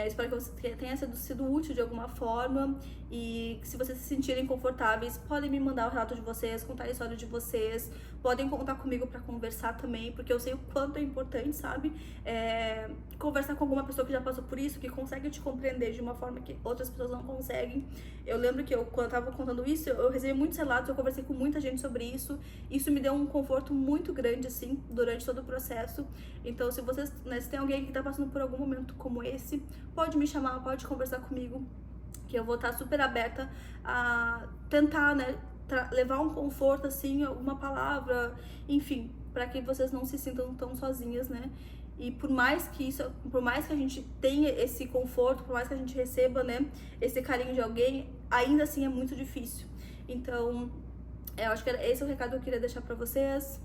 espero que você tenha sido útil de alguma forma, e se vocês se sentirem confortáveis, podem me mandar o relato de vocês, contar a história de vocês, podem contar comigo pra conversar também, porque eu sei o quanto é importante, sabe? Conversar com alguma pessoa que já passou por isso, que consegue te compreender de uma forma que outras pessoas não conseguem. Eu lembro que quando eu tava contando isso, eu recebi muitos relatos, eu conversei com muita gente sobre isso. Isso me deu um conforto muito grande, assim, durante todo o processo. Então, se vocês, né, se tem alguém que tá passando por algum momento como esse, pode me chamar, pode conversar comigo, que eu vou estar super aberta a tentar, né, levar um conforto, assim, alguma palavra, enfim, para que vocês não se sintam tão sozinhas, né? E por mais que a gente tenha esse conforto, por mais que a gente receba, né, esse carinho de alguém, ainda assim é muito difícil. Então, eu acho que esse é o recado que eu queria deixar pra vocês.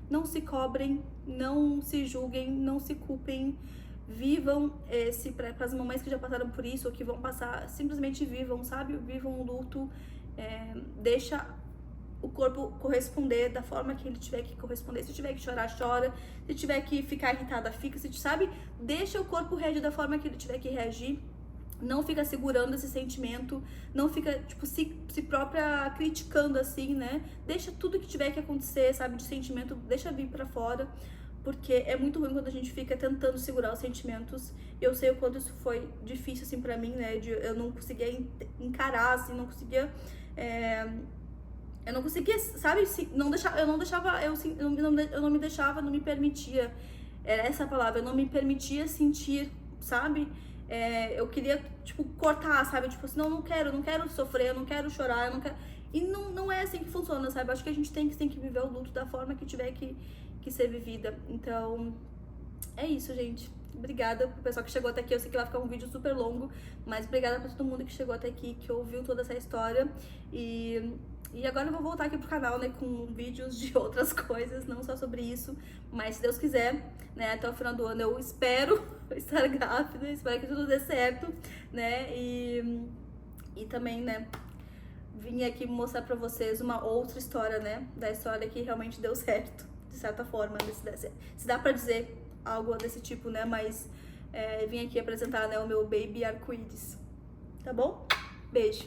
Não se cobrem, não se julguem, não se culpem. Vivam para as mamães que já passaram por isso ou que vão passar, simplesmente vivam, sabe? Vivam o luto, deixa o corpo corresponder da forma que ele tiver que corresponder. Se tiver que chorar, chora. Se tiver que ficar irritada, fica. Se sabe, deixa o corpo reagir da forma que ele tiver que reagir. Não fica segurando esse sentimento, não fica, tipo, se própria criticando, assim, né? Deixa tudo que tiver que acontecer, sabe, de sentimento, deixa vir pra fora, porque é muito ruim quando a gente fica tentando segurar os sentimentos. Eu sei o quanto isso foi difícil, assim, pra mim, né? Eu não conseguia encarar, assim, não conseguia... Eu não conseguia, sabe, eu não me deixava, não me permitia, era essa a palavra, eu não me permitia sentir, sabe? eu queria, tipo, cortar, sabe? Tipo assim, não quero sofrer, eu não quero chorar, eu não quero... E não é assim que funciona, sabe? Acho que a gente tem que viver o luto da forma que tiver que ser vivida. Então, é isso, gente. Obrigada pro pessoal que chegou até aqui. Eu sei que vai ficar um vídeo super longo, mas obrigada pra todo mundo que chegou até aqui, que ouviu toda essa história. E agora eu vou voltar aqui pro canal, né, com vídeos de outras coisas, não só sobre isso, mas se Deus quiser, né, até o final do ano eu espero estar grávida, espero que tudo dê certo, né, e também, né, vim aqui mostrar pra vocês uma outra história, né, da história que realmente deu certo, de certa forma, se dá pra dizer algo desse tipo, né, mas vim aqui apresentar, né, o meu baby arco-íris, tá bom? Beijo!